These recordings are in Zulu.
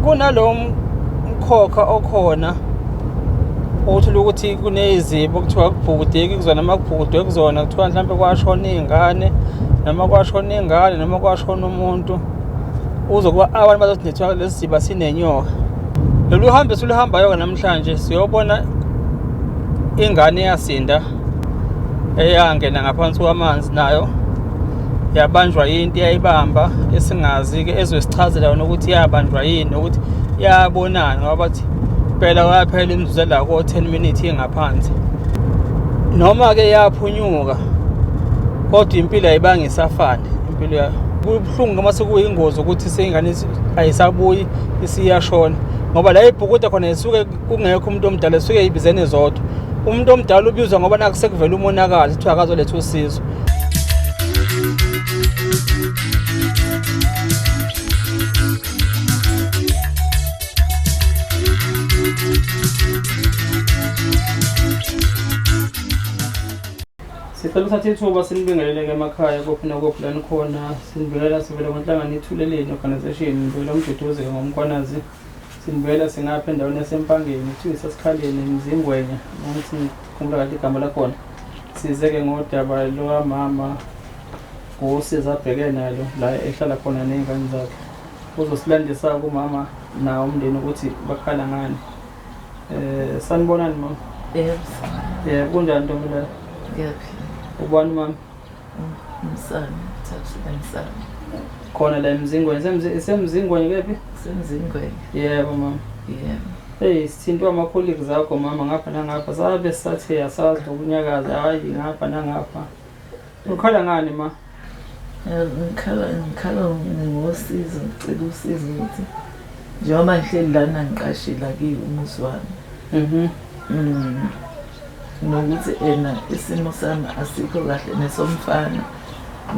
kunalo mkhokha okhona othola ukuthi kunezibo okuthiwa kubhukudeki kuzona, uma kubhukudwe kuzona kuthiwa mhlawumbe kwashona iy'ngane noma kwashona ingane noma kwashona umuntu, uzokuba abantu bazothi nethiwa lesi ziba sinenyoka. Lolu hambe esiluhambayo-ke namhlanje siyobona ingane yasinda eyangena ngaphansi kwamanzi, nayo yabanjwa yinto iyayibamba esingazi-ke ezosichazela yona ukuthi yabanjwa yini nokuthi yabonani, ngoba bathi phela kwaphela imizuzu la ko-10 minutes ingaphansi. Noma-ke yaphunyuka kodwa impilo ayibanga isafane impilo yayo. Kubuhlungu uma sekuyingozi ukuthi seyingane ayisabuyi isiyashona, ngoba la ibhukuda khona isuke kungekho umuntu omdala, isuke ibizene zodwa. Umuntu omdala ubizwa ngoba naku sekuvela umonakalo kuthiwa akazoletha usizo. Sicela uthathe ithuba sinibingelele-ke emakhaya kophi nakophi lani khona. Sinibingelela sivela kwanhlangano Ithuleleni Organisation, nibingelela umduduze ngomkhwanazi. Sinibingelela singapha endaweni yaseMpangeni kuthiwa isesikhaleni Mzingwenya, ukuthi ngikhumbula kahle igama lakhona. Size-ke ngodaba lwamama ngosiza abheke nalo la ehlala khona ney'ngane zakhe. Uzosilandisa kumama nawo umndeni ukuthi bakhala ngani. Sanibonani mama? Yebo. Kunjani Ntombela? Ngiyaphila. Ubani mama? Umsana, Thathula Msana. Khona la eMzingweni. Isemzingweni kephi? Semzingweni. Yebo mama. Yebo. Hey, sithintwa ama-colleagues akho mama ngapha nangapha. Sabe sisathe asazi ukunyakaza, hayi ngapha nangapha. Ukhala ngani ma? Ngikhala ngosizo, ngicela usizo ukuthi njengoba ngihleli lana ngiqashile kiwo umuzi wami. Nokuthi isimo sami asikho kahle nesomfana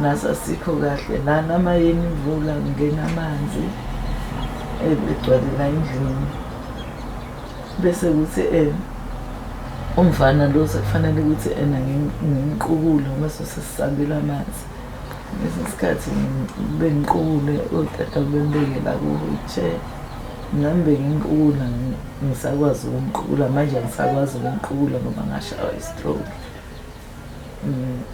naso asikho kahle. Lana amayeni imvula ngena amanzi egcwale la endlini, bese kuthi umfana lo sekufanele ukuthi ngimqukule ngoba sesisabela amanzi. Ngese sikhathi bengiqukule otata bembekela ku-wheelchair, nami bengiqukula ngisakwazi ukumqukula, manje angisakwazi ukumqukula ngoba ngashawa i-stroke.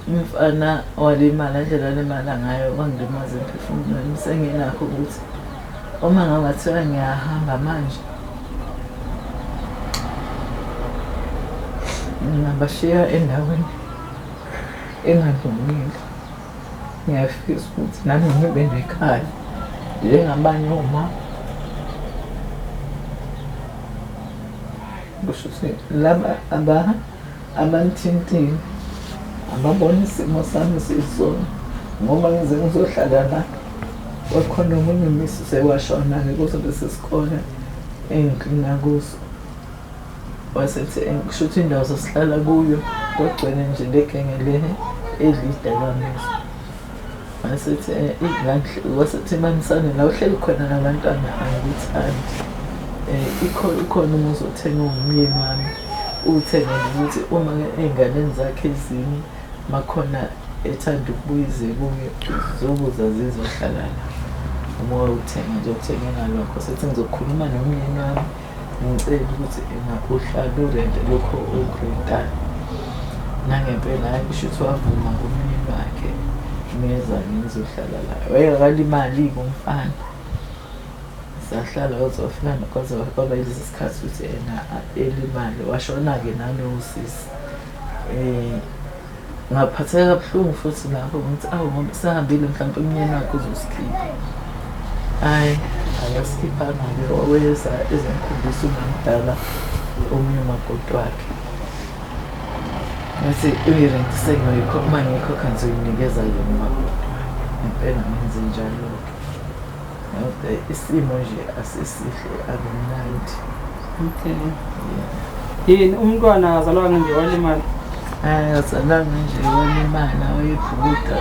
Umfana walimala indlela alimala ngayo kwangilimaza emphefumulweni. Senginakho ukuthi uma ngabe ngathiwa ngiyahamba manje ngingabashiya endaweni engalungile. Ngiyafisa ukuthi nami ngibe nekhaya njengabanye omama. Kusho ukuthi laba abanthinthile ababona isimo sami sisona, ngoba ngize ngizohlala la wakhona omunye umisi sewashona-ke kuzobe sesikhona engiklina kuso. Wasethi kusho ukuthi indawo zosihlala kuyo kogcwele nje legenge elidakamizwa. Wasethi wasethi manisane la uhleli khona nabantwana angikuthandi. Ikhona umuzi othenga umyeni wami, uthengele ukuthi uma-ke ey'nganeni zakhe ezinye makhona ethanda ukubuyize kuye zokuza zizohlala la. Uma uthenga nje uthengela lokho, sethi ngizokhuluma nomyeni wami ngicela ukuthi uhlala urente lokho ukurentayo. Nangempela hayi kusho ukuthi wavuma ngomyeni wakhe ngeza ngizohlala la. Wayengakalimali-ke umfana, sahlala wazofika kwaba lesi sikhathi ukuthi elimali washona-ke nalowo sisi. Ngaphatheka kabuhlungu futhi lapho ngithi ngoba sahambile mhlawumpe umyeni wakhe uzosikhipha. Hhayi akasikhipha-ke, weza ezengikhombisa umdala omunye umakoti wakhe. Ngathi irenti sengiyoyikhokha, uma ngiyikhokha ngizoyinikeza yona umakoti wakhe. Impela ngenze njalo-ke. Isimo nje asisihle, akumnandi. Okay. Yini umntwana azalwa nje walimala? Azalanga nje walimala, wayebhukuda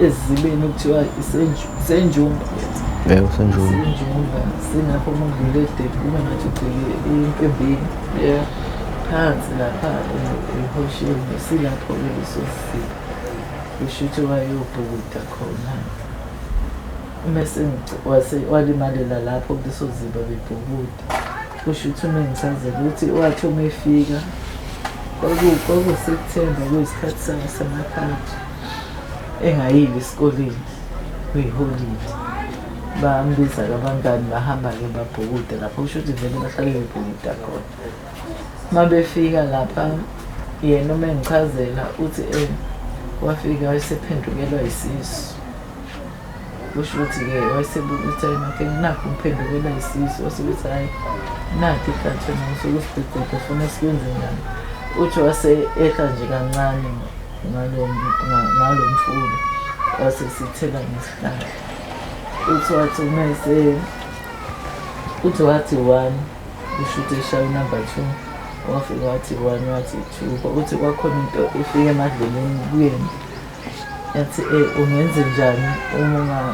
ezibeni okuthiwa isenjumba. Yebo, senjumba. Senjumba sinapho umndlule edebula ngathi ubheke empembeni. Yeah. Phansi lapha ehosheni silapho-ke leso sifo. Kusho ukuthi wayobhukuda khona. mese walimalela lapho kuleso ziba bebhukuda. Kusho ukuthi uma ngisazela ukuthi wathi uma efika kwakuSeptember kuyisikhathi samakhadi engayile esikoleni kuyiholide. Bambiza-ke abangani bahamba-ke babhukude lapho, kusho ukuthi vele bahlale bebhukuda khona. Uma befika lapha yena uma engichazela uthi wafika wayesephendukelwa isisu. Kusho ukuthi-ke wayesebuka ukuthi hayi makhe nakho ngiphendukelwa isisu, wasebethi hhayi nakho ikanti wena usukusibhedede funa sikwenze njani. Uthi wase ehla nje kancane ngalo mfula wase sithela ngesihlahla. Uthi wathi umese uthi wathi 1 kusho ukuthi eshaye number 2 wafika wathi 1 wathi 2 uthi kwakhona into efika emadleleni kuyena yathi ungenze njani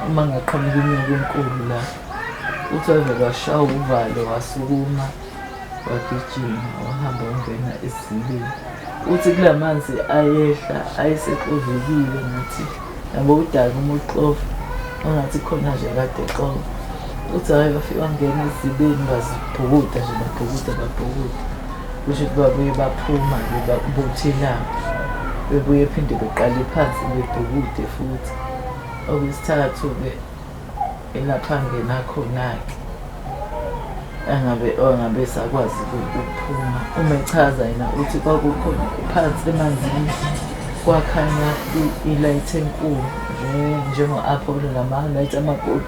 uma ngaqhamuka inyoka enkulu la. Uthi wavele washaya uvalo wasukuma wagijima wahamba wangena esizibeni. Uthi kula manzi ayehla ayeseqovekile ngathi yabo udaka umuxofu ongathi khona nje kade xofa. Uthi hayi bafika wangena esizibeni bazibhukuda nje babhukuda. Kusho ukuthi babuye baphuma-ke babuthelana bebuye phinde beqale phansi bebhukude futhi. Okwesithathu-ke elapha ngena khona-ke angabe sakwazi ukuphuma. Uma echaza yena uthi kwakukhona phansi emanzini kwakhanya i-light enkulu njengo-Apollo lama-light amakhulu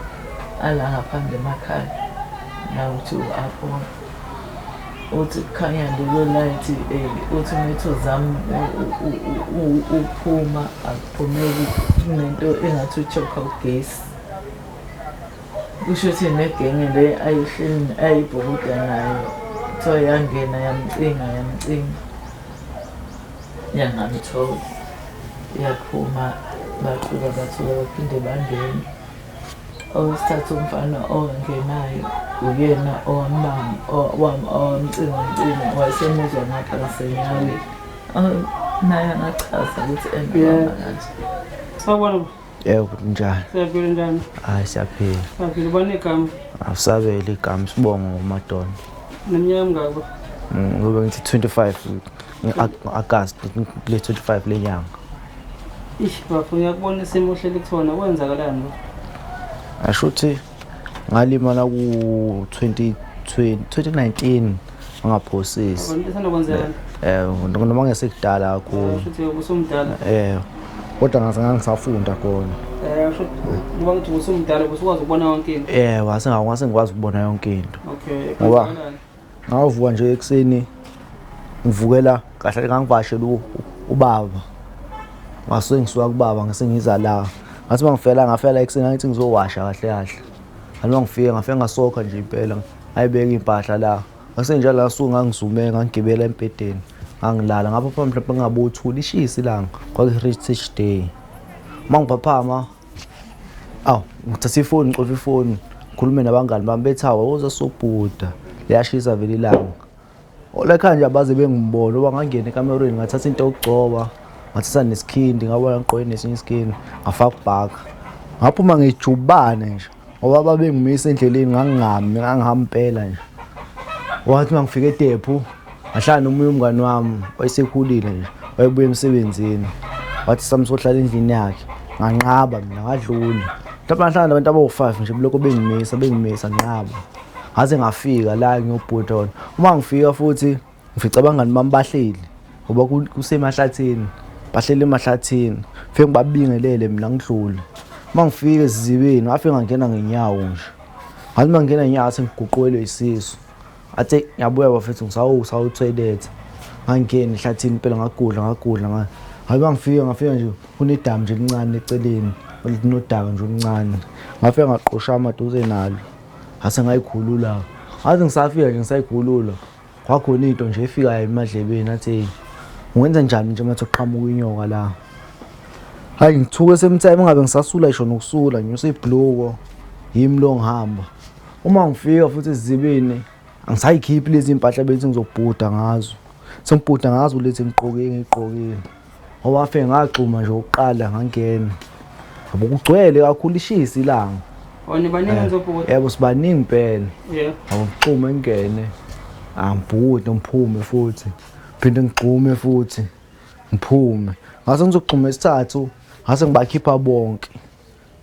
ala ngaphandle emakhaya nawuthi u-Apollo. Uthi kukhanya lelo light uthi umetho zami uphuma akuphumeki kunento engathi uchoka ugesi. Kusho ukuthi negenge le ayihleli ayibhukuda nayo kuthiwa yangena yamcinga yangamthola yaphuma bathuka baphinde bangena. Okwesithathu umfana owangenayo uyena owamcinga wayesemuzwa ngapha ngasenyaweni. Naye angachaza ukuthi engihamba kanje. Sawubona. Yebo njani? Siyaphila njani? Hayi siyaphila. Siyaphila. Ubani igama? Awusabele igama Sibongo uMadonna. Neminyaka mingaki? Ngoba ngithi 25 August le 25 lenyanga. Bafuna ukubona isimo ohleli kuthona kwenzakalani? Asho ukuthi ngalimala ku 2019 angaphosisi. Isanda kwenzeka. Noma ngesekudala kakhulu. Asho ukuthi usumdala. Kodwa ngisafunda khona. Asho ngoba ngithi usumdala usukwazi ukubona yonke into. Wase ngikwazi ukubona yonke into. Okay. Ngoba ngavuka nje ekseni ngivukela kahle ngangivashela ubaba. Ngase ngisuka kubaba ngase ngiza la. Ngathi ngafela ekseni ngathi ngizowasha kahle. Alwa ngafika ngasokha nje impela. Ayibeka impahla la. Ngase njalo lasuku ngangisume ngangigibela empedeni. Ngangilala ngapha mhlawumbe ngabuthula ishisi ilanga kwaku-heritage day. Mangiphaphama ngithatha ifoni ngicofa ifoni ngikhulume nabangani bami bethawa wozasobhuda liyashisa vele ilanga. Olekha nje abaze bengibona oba ngangena ekamerweni ngathatha into yokugcoba ngathatha nesikhindi ngabona ngiqoye nesinye isikhindi ngafaka ubhaka ngaphuma ngejubane nje ngoba babengimisa endleleni ngangihamba impela nje. Wathi mangifika eDephu ngahlala nomunye umngani wami wayesekhulile nje wayebuya emsebenzini wathi samsohlala endlini yakhe nganqaba mina ngadlula. Mhlawumbe nabantu abawu5 nje lokho bengimisa nqaba ngaze ngafika la ngiyobhuda wona. Uma ngifika futhi ngifica abangani bami bahleli ngoba kusemahlathini bahleli emahlathini fike ngibabingelele mina ngidlule. Uma ngifika esizibeni ngafika ngangena ngenyawo nje ngathi mangena ngenyawo sengiguqwelwe isisu. Athi ngiyabuya bafethu ngisawuthoilet ngangena ehlathini phela ngagudla hayi ngafika nje kunedamu nje lincane eceleni linodaka nje omncane ngafika ngaqosha amaduze nalo ase ngayikhulula ngathi ngisafika nje ngisayikhulula kwakhona into nje efikayo emadlebeni athi ungenza njani nje mathe uqhamuka inyoka la. Hayi ngithuke semtime ngabe ngisasula isho nokusula nginyusa ibhloko yimi lo ngihamba. Uma ngifika futhi esizibeni angisayikhiphi lezi impahla bethi ngizobhuda ngazo. Sengibhuda ngazo lethi ngiqokile. Ngoba afike ngaxuma nje ukuqala ngangena. Ngoba kugcwele kakhulu ishisi ilanga. Nibaningi nizobhukuda? Yebo sibaningi impela. Yeah. Awuphuma ngene. Angibhude ngiphume futhi. Phinde ngigqume futhi. Ngiphume. Ngase ngizogxuma isithathu, ngase ngibakhipha bonke.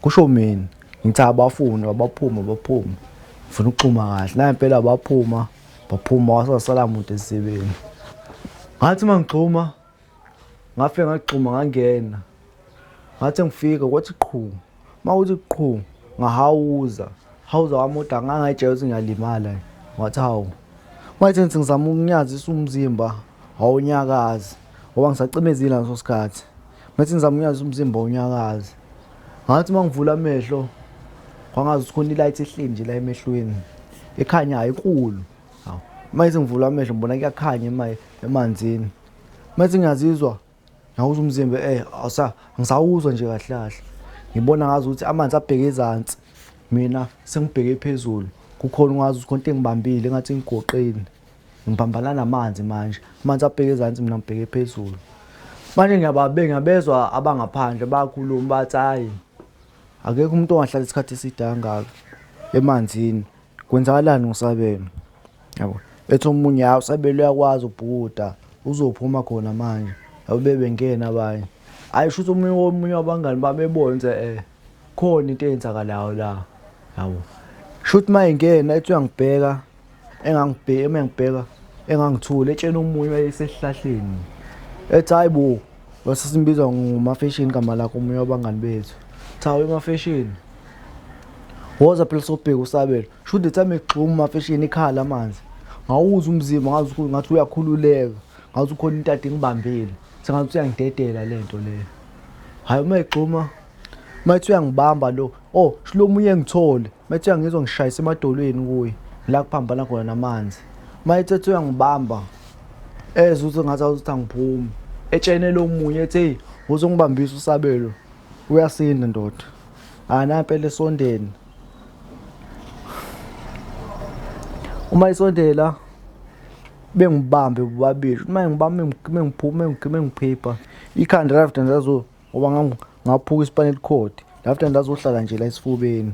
Kusho mina, ngithi abafuni abaphuma. Ngifuna ukugxuma kahle. Na impela baphuma wasasala muntu esebeni. Ngathi mangigxuma, ngafike ngagxuma ngangena. Ngathi ngifika kwathi qhu. Mawuthi qhu, ngahawuza wamoda ngangayijela ukuthi ngiyalimala. Ngathi hawu. Manje ngizama ukunyazisa umzimba, awunyakazi. Ngoba ngisacimezile ngaso sikhathi. Ngathi ngizama ukunyazisa umzimba awunyakazi. Ngathi mangivula amehlo, kwangazi khona ilight ehleli nje la emehlweni. Ekhanyayo enkulu. Hawu. Manje ngivula amehlo ngibona kuyakhanya emanzini. Manje ngiyazizwa ngawuza umzimba ngisawuzwa nje kahle kahle. Ngibona ngazi ukuthi amanzi abheke ezantsi. Mina sengibheke phezulu. Kukhona ungazi ukuthi konke engibambile engathi ngigoqeni. Ngibambana namanzi manje. Amanzi abheke ezantsi mina ngibheke phezulu. Manje ngiyabezwa abangaphandle bayakhuluma bathi hayi. Akekho umuntu ongahlala isikhathi eside kangaka emanzini. Kwenzakalani ngisabela? Yabo. Ethi omunye hawu Sabelo uyakwazi ubhuda. Uzophuma khona manje. Awubebengena abanye. Hayi shuthi omunye wabangani babebonze khona into eyenzakalayo la. Yabo. Shuthi mayengena ethi uyangibheka engangithula etshena omunye wayesesihlahleni. Ethi hayibo wasisimbiza ngomafashini igama lakho omunye wabangani bethu. Thawu emafashini. Woza phela sobheka uSabelo. Shuthi ethi amegxuma emafashini ikhala amanzi. Ngawuza umzimba ngathi uyakhululeka. Ngathi ukhona into ade ngibambile. Sengathi uyangidedela lento leyo. Hayi mayigxuma. Mathi uyangibamba lo. Shilo munye ngithole. Mathi uyangizwa ngishayisa emadolweni kuye. La kuphambana khona namanzi. Mathi uyangibamba. Ukuthi ngathi awuthi angiphumi. Etshene lo munye ethi hey, uzongibambisa uSabelo. Uyasinda ndoda. Na impela esondeni. Uma isondela bengibambe bobabili. Uma ngibambe mengiphipha. Ikhanda lafter ndazo ngoba ngaphuka ispinal cord. Lafter ndazohlala nje la esifubeni.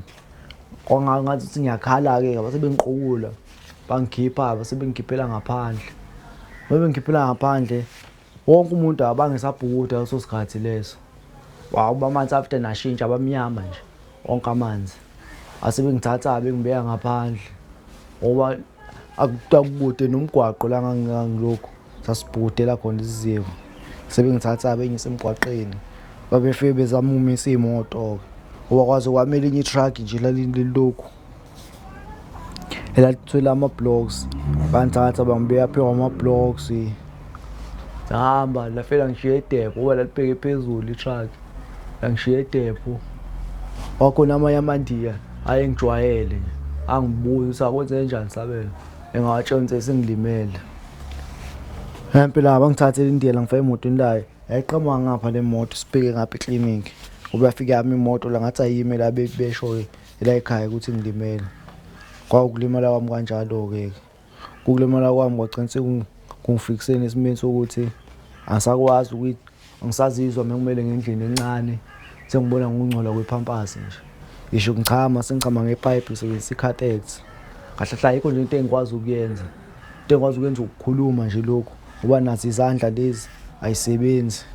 Kwangathi ukuthi ngiyakhala ke base bengiqhukula. Bangikhipha base bengikhiphela ngaphandle. Bengikhiphela ngaphandle. Wonke umuntu abangesabhukuda leso sikhathi leso. Wawu amanzi after nashintsha abamnyama nje. Wonke amanzi. Asebengithatha bengibeka ngaphandle. Ngoba akukude nomgwaqo la ngangilokho sasibhudela khona isiziko. Sebengithatha benyise emgwaqeni. Babefike bezama umisa imoto. Ngoba kwaze kwamela inye truck nje lalilokho. Elathwele ama blocks. Banthatha bangibeka phezu kwama blocks. Sahamba lafela ngishiye edepo ngoba lalibheke phezulu itruck. La ngishiye edepo. Wakhona amayamandiya ayengijwayele. Angibuza ukuthi akwenze kanjani Sabelo. Engawatshonise sengilimele. Impela bangithathele indlela ngifike emotweni layo. Yayiqhamuka ngapha le moto sibheke ngapha eclinic. Ngoba yafika yami imoto la ngathi ayime la besho la ekhaya ukuthi ngilimele. Kwakulimala kwami kanjalo ke. Ukulimala kwami kwagcina kungifikisene esimeni sokuthi angisakwazi ukuthi angisazizwa kumele ngendlela encane. Sengibona ngungcola kwePampers nje. Ngisho sengichama ngepipe ngisebenzisa icatheter. Kahle ayikho nje into engikwazi ukuyenza. Into engikwazi ukuyenza ukukhuluma nje lokho. Ngoba nazi izandla lezi ayisebenzi.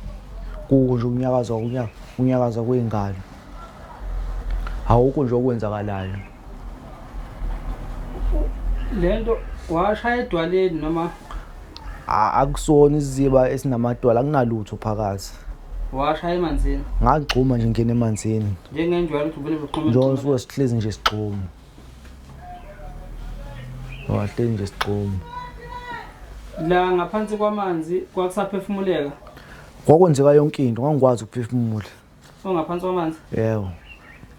Kuko nje unyakaza kwengalo. Awukho nje okwenzakalayo. Lento washaya edwaleni noma akusona isiziba esinamadwala akunalutho phakathi. washaya emanzini? Ngagxuma nje ngene emanzini. Njengenjwalo ukuthi ubele uqhuma. Njengoba suke sihlezi nje sigxuma. Wahlezi nje sigxuma. La ngaphansi kwamanzi kwakusaphefumuleka. Kwakwenzeka yonke into ngangikwazi ukuphefumula. Ngaphansi kwamanzi? Yebo.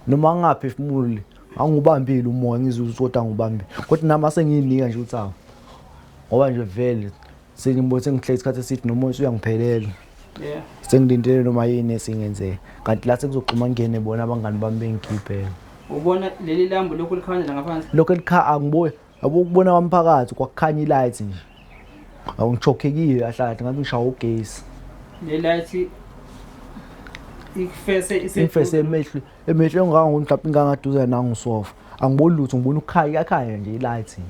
Noma ngingaphefumuli, angubambile umoya ngizwe ukuthi angubambe. Kodwa nami sengiyinika nje uthawu. Ngoba nje vele sengibona sengihlezi isikhathi esithi nomoya uyangiphelela. Yeah. Sengilindele noma yini esingenzeka. Kanti la sekuzoqhuma ngene bona abangani bami bengikhiphela. Ubona leli lambu lokho likhanya la ngaphansi? Lokho angibona, ukubona kwami phakathi kwakukhanya ilight nje. Awungichokhekile ahlathi ngathi ngishawa ugesi. Le light Imfese emehle ngangoni mhlawumbe ingangaduze nangisofa. Angiboni lutho ngibona ukukhanya nje ilight nje.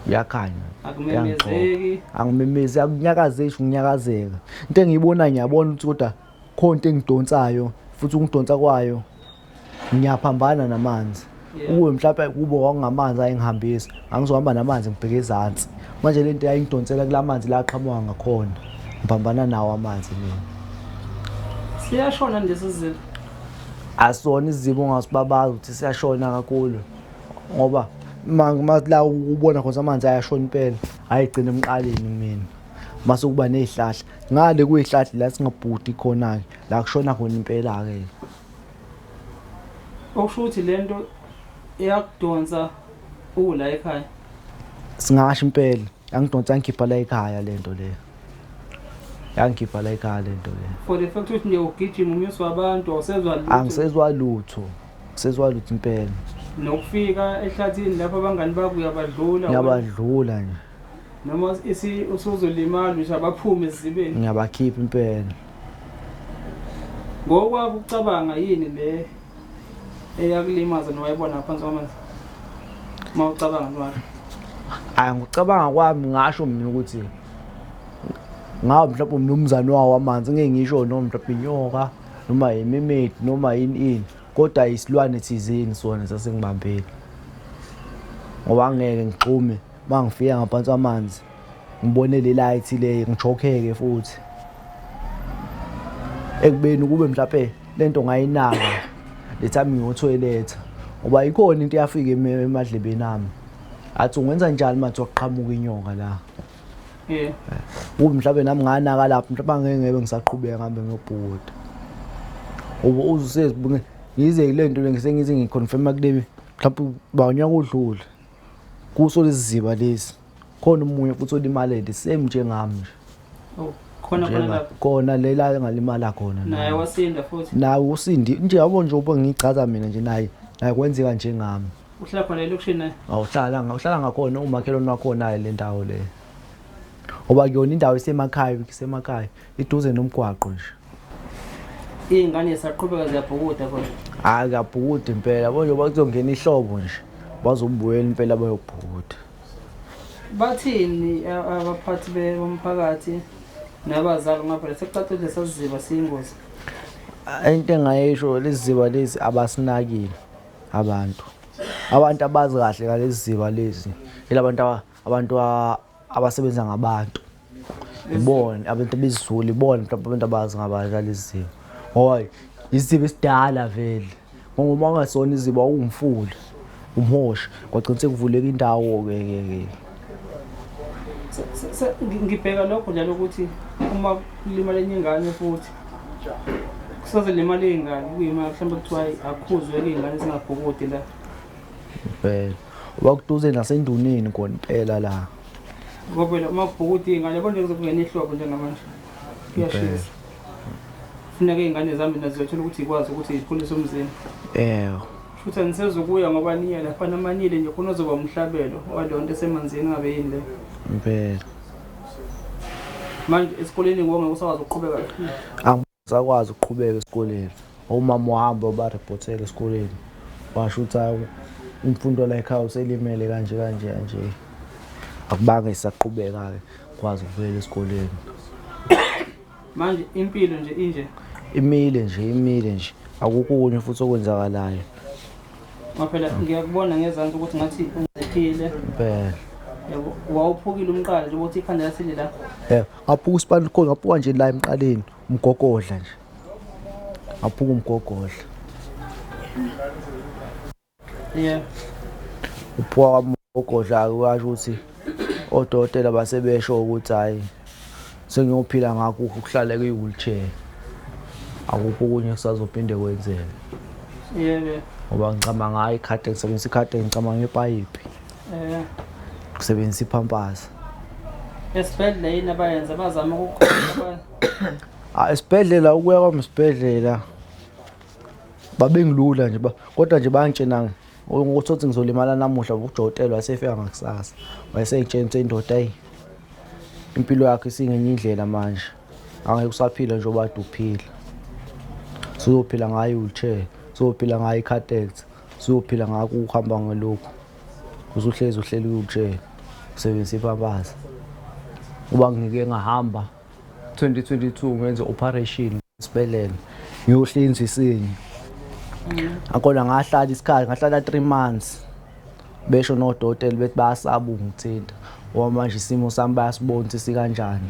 Yakhanya. Akumemezeki. Angimemezi akunyakazeki ukunyakazeka. Into engiyibona ngiyabona ukuthi kodwa khona into engidonsayo futhi ukudonsa kwayo ngiyaphambana namanzi. Uwe mhlawumbe kube wangamanzi ayengihambisa. Angizohamba namanzi ngibheke ezantsi. Manje lento yayingidonsela kulamanzi la aqhamuka ngakhona. Ngiphambana nawo amanzi mina. Siyashona nje sizibo. Asona izibo ngasibabaza ukuthi siyashona kakhulu. Ngoba manje la ubona khona amanzi ayashona impela. Ayigcina emqaleni mina. Mase kuba nezihlahla. Ngale kuyihlahla la singabhudi khona ke. La kushona khona impela ke. Okusho ukuthi lento iyakudonsa ula ekhaya. Singasho impela. Angidonsa ngikhipha la ekhaya lento le. Yangikhipha la ekhaya lento le. For the fact ukuthi nje ugijima umyuso wabantu awusezwa lutho. Angisezwa lutho. Ngisezwa lutho impela. Nokufika ehlathini lapho abangani bakho uyabadlula. Ngiyabadlula nje. Noma usuzolimala nje abaphume ezibeni. Ngiyabakhipha impela. Ngokwakho ucabanga yini le eyakulimaza nowayibona ngaphansi kwamanzi? Mawucabanga njalo. Ngicabanga kwami ngasho mina ukuthi ngabe mhlawumbe umnumzane wawo amanzi ngeke ngisho noma mhlawumbe inyoka noma imemedi noma ini kodwa isilwane thizeni sona sasengibambile. Ngoba angeke ngixhume mangifika ngaphansi kwamanzi ngibone le light le ngichokheke futhi. Ekubeni kube mhlawumbe lento ngayinaka lethami ngiyotoilet ngoba ikhona into yafika emadlebeni ami. Athi ungenza njani manje waqhamuka inyoka la. Ube mhlawumbe nami nganaka lapho mhlawumbe ngeke ngisaqhubeka ngihambe ngiyobhuda. Uzusezibunge yize le nto lengisengithi ngiconfirma kule mhlawumbe banyaka udlule. Kuso leziziba lezi. Khona umunye futhi olimale the same njengami nje. Khona lapho. Khona lela engalimala khona. Naye wasinda futhi. Naye usindi nje yabo nje uba ngichaza mina nje naye kwenzeka njengami. Uhlala khona elokushini naye? Uhlala ngakhona umakhelwane wakho naye le ndawo le. Ngoba kuyona indawo isemakhaya iduze nomgwaqo nje. Izingane zisaqhubeka ziyabhukuda khona. Akabhukuda impela yabo nje bakuzongena ihlobo nje. Bazobuyela impela bayobhukuda. Bathini abaphathi bomphakathi nabazali ngaphela sekucacile lesasiziba siyingozi? Into engayisho lesiziba lezi abasinakile abantu. Abantu abazi kahle ngalezi ziba lezi abantu abasebenza ngabantu. Ibona abantu bezizulu ibona mhlawumbe abantu abazi ngabantu lezi ziba. Hoyi iziba esidala vele. Ngoba ungasona iziba ungumfula umhoshi kwagcina sekuvuleka indawo ke. Ngibheka lokho njalo ukuthi uma limala ingane futhi kusaze limala ingane kuyima mhlawumbe kuthiwa akhuzwe ingane zingabhukudi la. Impela wakuduze nasenduneni khona impela la. Ngoba uma kubhukudi ingane yabo nje kuzokungena ihlobo njengamanje. Kuyashisa. Funeka izingane zami nazo zithola ukuthi ikwazi ukuthi iphulise umzimba. Futhi anisezokuya ngoba niya lapha namanile nje khona uzoba umhlabelo walonto esemanzini ngabe yini le. Impela. Manje esikoleni ngeke usakwazi ukuqhubeka. Angisakwazi ukuqhubeka esikoleni. Umama wahamba ba reportela esikoleni. Washo ukuthi imfundo la ekhaya uselimele kanje nje. Akubange isaqhubeka ke kwazi ukuvela esikoleni. Manje impilo nje inje. Imile nje. Akukho kunye futhi okwenzakalayo. Maphela ngiyakubona ngezansi ukuthi ngathi ungaphile. Impela. Yebo wawuphukile umqala nje ukuthi ikhanda lasile la. Ngaphuka isipani khona ngaphuka nje la emqaleni umgogodla nje. Ngaphuka umgogodla. Uphuka umgogodla kwasho ukuthi odokotela basebesho ukuthi hayi sengiyophila ngakho ukuhlala kwi-wheelchair. Akukho kunye kusazophinde kwenzeke. Yebo. Ngoba ngicabanga ngayo ikhadi ngisebenzisa ikhadi ngicabanga ngepayipi. Kusebenzisa iphampasi. Esibhedlela yini abayenza bazama ukukhona. Esibhedlela ukuya kwami esibhedlela babengilula nje kodwa nje bangitshena ukuthi ngizolimala namuhla udokotela wasefika ngakusasa. Wayesengitshena indoda impilo yakhe isingenye indlela manje. angeke usaphila nje obade uphila. Sizophila ngayo i-wheelchair, sizophila ngayo i-catheter, sizophila ngako ukuhamba ngalokhu. Usuhlezi uhleli i-wheelchair usebenzisa ipampas. Uba ngike ngahamba 2022 ngenze operation esibhedlela ngiyohlinzwa isinye. Akhona ngahlala 3 months. Besho nodokotela bethi bayasaba ungithinta. Ngoba manje isimo sami bayasibona ukuthi sikanjani.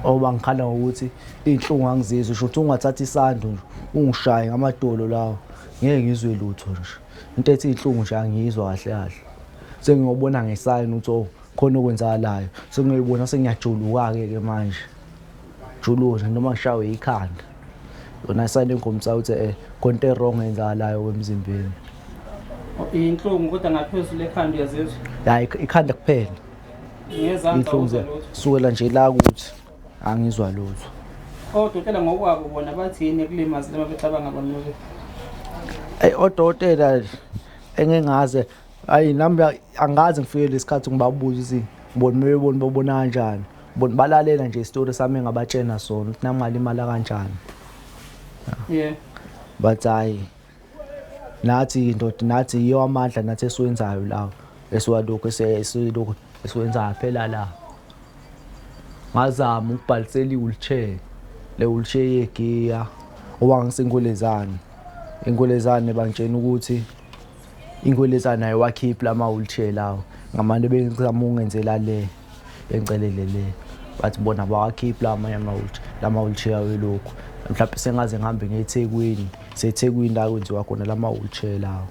Oba ngikhala ngokuthi inhlungu angizizwe usho ukuthi ungathatha isando nje ungishaye ngamadolo lawo ngeke ngizwe lutho nje. Into ethi inhlungu nje angiyizwa kahle kahle. Sengiyobona ngesayini ukuthi khona okwenzakalayo. Sengiyibona sengiyajuluka ke manje. Juluka noma ngishawe ikhanda. Yona isayini engomtsa ukuthi khona into wrong eyenzakalayo emzimbeni. Inhlungu kodwa ngaphezulu ekhanda uyazizwa? Ya ikhanda kuphela. Ngezandla uzwa lutho. Sukela nje la ukuthi angizwa lutho. Odokotela ngokwabo bona bathi yini ekulimazi lama becabanga bona lokho? Odokotela engingaze nami angazi ngifike lesikhathi ngibabuza ukuthi babona kanjani. Bona balalela nje istory sami engabatshena sona ukuthi nami ngalimala kanjani. Yeah. But hayi nathi iyo amandla nathi esiwenzayo lawo esiwalokho esiwenzayo phela la. Ngazama ukubhalisela i-wheelchair, le wheelchair yegiya oba ngisengolezana. Ingolezane bangitshena ukuthi ingolezana nayo wakhipha lama wheelchair lawo. Ngamanje bengizama ungenzela le bengicelele le. Bathi bona bawakhipha lama wheelchair welokho. Mhlawumbe sengaze ngihambe ngeThekwini. SeThekwini la kwenziwa khona lama wheelchair lawo.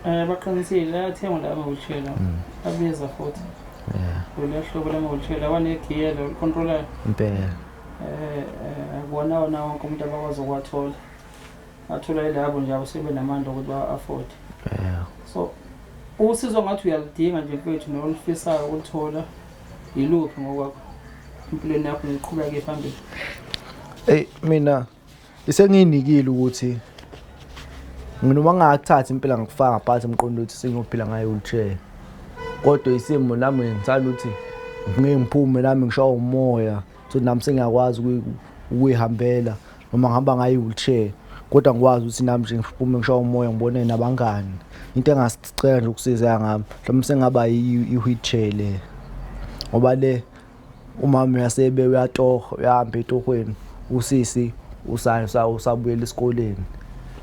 Baqinisile ayathengwa lama wheelchair lawo. Abiza futhi. Lo hlobo lama wheelchair lawo negiya lo controller. Impela. Akubona wonke umuntu abakwazi ukwathola. Athola ilabo nje awusebe namandla ukuthi ba-afford. So usizo ngathi uyalidinga nje mfethu nolufisayo ukulithola yiluphi ngokwakho empilweni yakho niqhubeka phambili? Mina isengiyinikile ukuthi noma ngakuthatha impela ngikufaka ngaphansi emqondo ukuthi sengiyophila ngayo wheelchair. Kodwa isimo nami ngithanda ukuthi ngiphume nami ngishawe umoya ukuthi nami sengiyakwazi ukuyihambela noma ngihamba ngayo wheelchair. Kodwa ngikwazi ukuthi nami nje ngiphume ngishawe umoya ngibone nabangani. Into engasicela nje ukusiza ngami mhlawumbe sengaba i-wheelchair le. Ngoba le umama uyasebe uyatoha uyahamba etohweni usisi usabuyela esikoleni.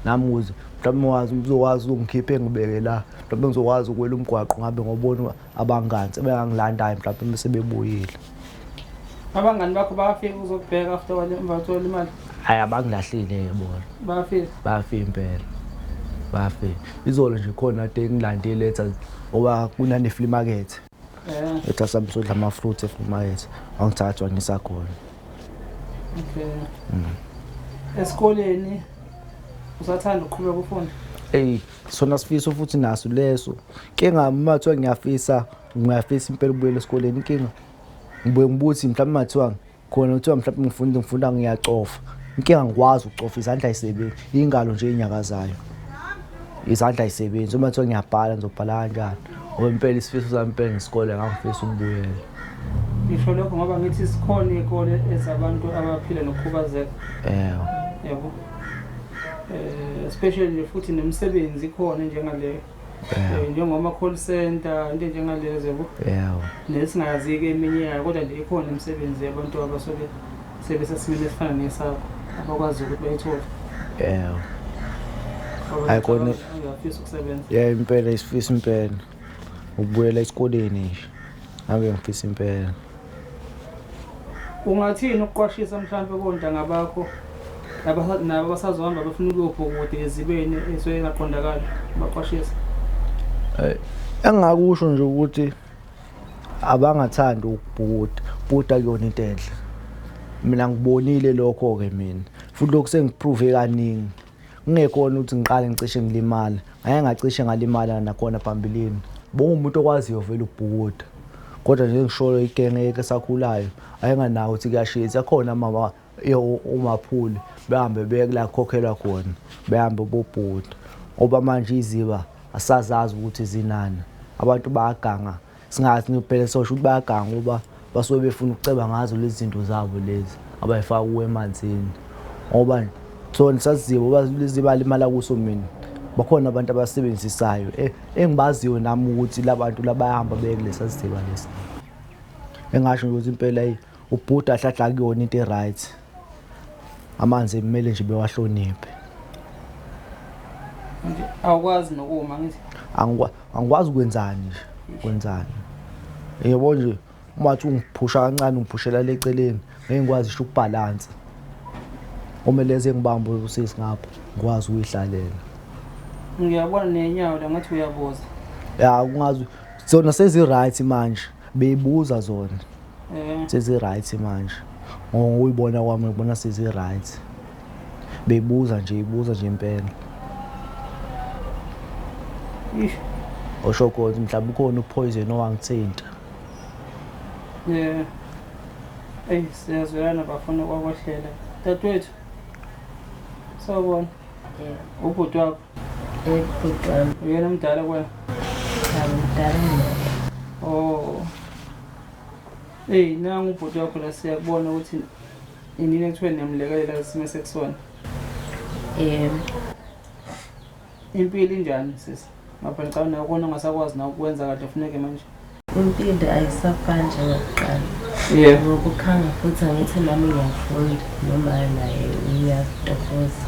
Nami uze mhlawumbe uzokwazi ungikhiphe engibeke la. Mhlawumbe ngizokwazi ukwela umgwaqo ngabe ngobona abangani sebengangilandayo mhlawumbe sebebuyile. Abangani bakho bafika uzokubheka after wathola imali? Hayi abangilahlile bona. Bafika? Bafika impela. Bafika. Izolo nje khona ade ngilandile letha ngoba kunane flea market. Letha samsodla ama fruits e-flea market. Angithathwa ngisakhona. Okay. Esikoleni usathanda ukuqhubeka ufunda? Sona sifiso futhi naso leso. Inkinga uma kuthiwa ngiyafisa impela ukubuyela esikoleni. Inkinga ngibuthi mhlawumbe mathiwa khona kuthiwa mhlawumbe ngifunda ngiyacofa. Inkinga ngikwazi ukucofa izandla ayisebenzi. Ingalo nje inyakazayo. Izandla ayisebenzi. Uma kuthiwa ngiyabhala ngizobhala kanjani? Ngoba impela isifiso sami impela ngesikole ngangifisa ukubuyela. Ngisho lokho ngoba ngithi sikhona izikole ezabantu abaphila nokukhubazeka. Yebo. Especially futhi nemisebenzi ikhona njengaleyo. Njengoma call center into njengalezo yebo. Nesingayazi ke eminye yayo kodwa nje ikhona imisebenzi yabantu abasoke sebesesimile esifana nesakho abakwazi ukuthi bayithole. Ayikona uyafisa ukusebenza. Impela isifisa impela ukubuyela esikoleni nje. Ake ngifisa impela. Ungathini ukuqwashisa mhlawumbe kontanga bakho nabo basazohamba bafuna ukuyobhukuda ezibeni esengaqondakala baqwashisa? Engakusho nje ukuthi abangathanda ukubhukuda. Ubhukuda kuyona into enhle. Mina ngibonile lokho ke mina. Futhi lokho sengiprove kaningi. Kungekhona ukuthi ngiqale ngicishe ngilimala. Ngeke ngacishe ngalimala nakhona phambilini. Bonke umuntu okwaziyo vele ukubhukuda. Kodwa nje ngisholo igenge esakhulayo ayenganawo ukuthi kuyashisa khona mama umaphuli behambe bekla khokhelwa khona behambe bobhuda. Ngoba manje iziba asazazi ukuthi zinani. Abantu bayaganga singathi phela sosho ukuthi bayaganga ngoba basuke befuna ukuceba ngazo lezi zinto zabo lezi abayifaka kuwe emanzini ngoba thona saziwe lezi balimala kuso mina bakhona abantu abasebenzisayo engibaziyo nami ukuthi labantu labayahamba bekulesa siziba lesi engasho ukuthi impela ubhuda ahlahla kuyona into right amanzi kumele nje bewahloniphe nje awukwazi nokuma ngithi angikwazi ukwenzani nje yebo nje uma uthi ungiphusha kancane ungiphushela leceleni ngeke ngikwazi isho ukubalance uma lezi ngibambe usisi ngapha ngikwazi ukuyihlalela ngiyabona nenyawo la ngathi uyaboza ya kungazi zona sezi right manje beyibuza zona sezi right manje uyibona kwami ngibona sezi right beyibuza nje impela osho ukuthi mhlawumbe ukhona upoison owangithinta siyazwelana bafuna ukwakwehlela dadewethu sawubona ubhuti wakho ubhuti wami uyena mdala kwena mdala nangu ubhuti wakho la siyakubona ukuthi inini ekuthiwe niyamlekelela isimo sekusona impilo injani sisi ngapha ngicabanga nawe ukona ungasakwazi nawe ukwenza kahle funeke manje impilo ayisafani njengakuqala ngoba ukhanga futhi angithi nami ngiyafunda noma naye uyatofoza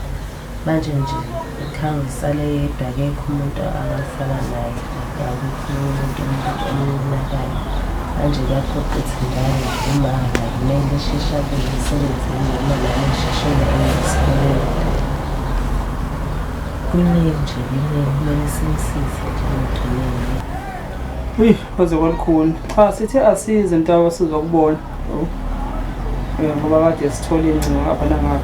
manje nje ukhanga isale yedwa akekho umuntu angafana naye akukho umuntu omnakayo manje kuyaphoqa ukuthi ngane uma kumele shesha emsebenzini noma naye ngisheshele esikoleni kumele kumele simsize nje kwaze kwalukhuni cha sithe asize mntawa sizokubona ngoba kade sithola ingcingo ngapha nangapha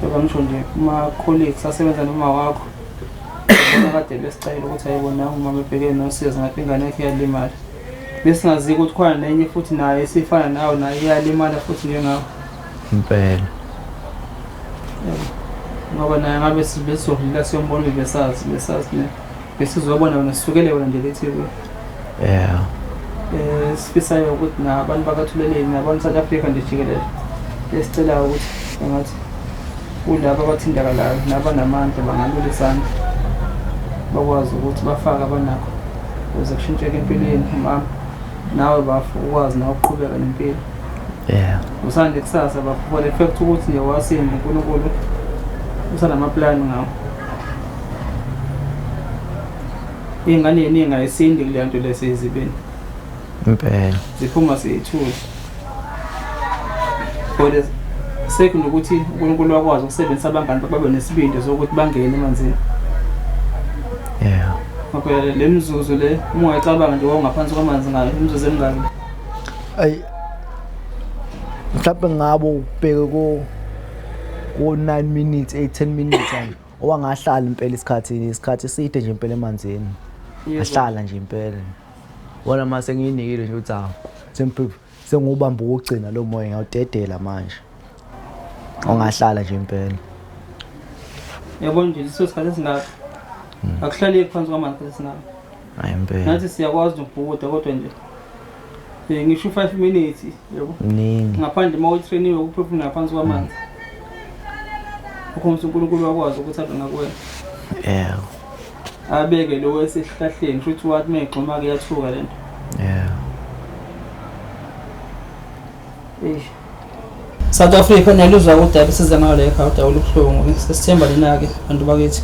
ngoba ngisho nje uma-colleagues asebenza noma wakho bona kade besicayela ukuthi ayibona uma bebhekene nosizo ngathi ingane yakhe iyalimala besingazi ukuthi khona nenye futhi naye esifana nawe naye iyalimala futhi njengawo impela ngoba naye ngabe besizodlula siyombona besazi besizobona wena sisukele wena nje leTV sifisayo ukuthi nabantu bakathuleleni nabantu South Africa nje jikelele lesicela ukuthi engathi kulabo abathindakalayo nabanamandla bangalulisana bakwazi ukuthi bafake abanakho ukuze kushintsheke empilweni mama nawe ukwazi nawe ukuqhubeka nempilo usande kusasa bafuna le fact ukuthi nje wasimba uNkulunkulu usanamaplani ngawo ingane yeningi ayisindi kule nto lesizibeni impela ziphuma siyithula kodwa second ukuthi uNkulunkulu wakwazi ukusebenzisa abangani babe nesibindi sokuthi bangene emanzini ngoba le mizuzu le uma uyacabanga nje wawungaphansi kwamanzi ngayo imizuzu emingaki mhlawumbe ngabo ubheke ko 9 minutes 10 minutes nje owangahlala impela isikhathi eside nje impela emanzini ahlala nje impela wona mase ngiyinikile nje uthi sengubamba ukugcina lo moya ngiyawudedela manje ongahlala nje impela yabona nje leso sikhathi esingaka akuhlali phansi kwamanzi esingaka hayi impela nathi siyakwazi ukubhukuda kodwa nje ngisho 5 minutes yabo ningi ngaphandle uma utrainiwe ukuphefumula ngaphansi kwamanzi ukhomisa uNkulunkulu wakwazi ukuthi abe ngakuwena abeke lo wesihlahleni futhi wathi megxuma ke yathuka lento South Africa naluzwa udaba siza ngayo la ekhaya udaba olubuhlungu sesithemba lena ke abantu bakithi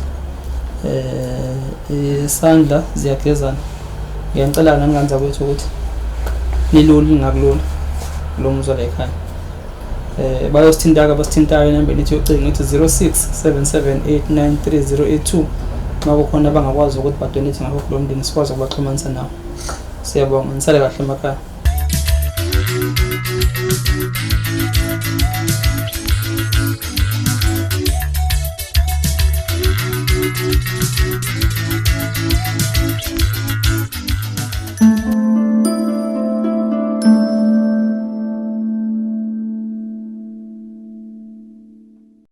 isandla ziyagezana ngiyacela nani kanza kwethu ukuthi nilolu lingakulona lo muzwa la ekhaya bayosithintaka basithintayo nambeni ethi yocingo ethi 0677893082 ngakho khona bangakwazi ukuthi badonate ngakho kulo mndeni sikwazi ukubaxhumanisa nawo siyabonga nisale kahle emakhaya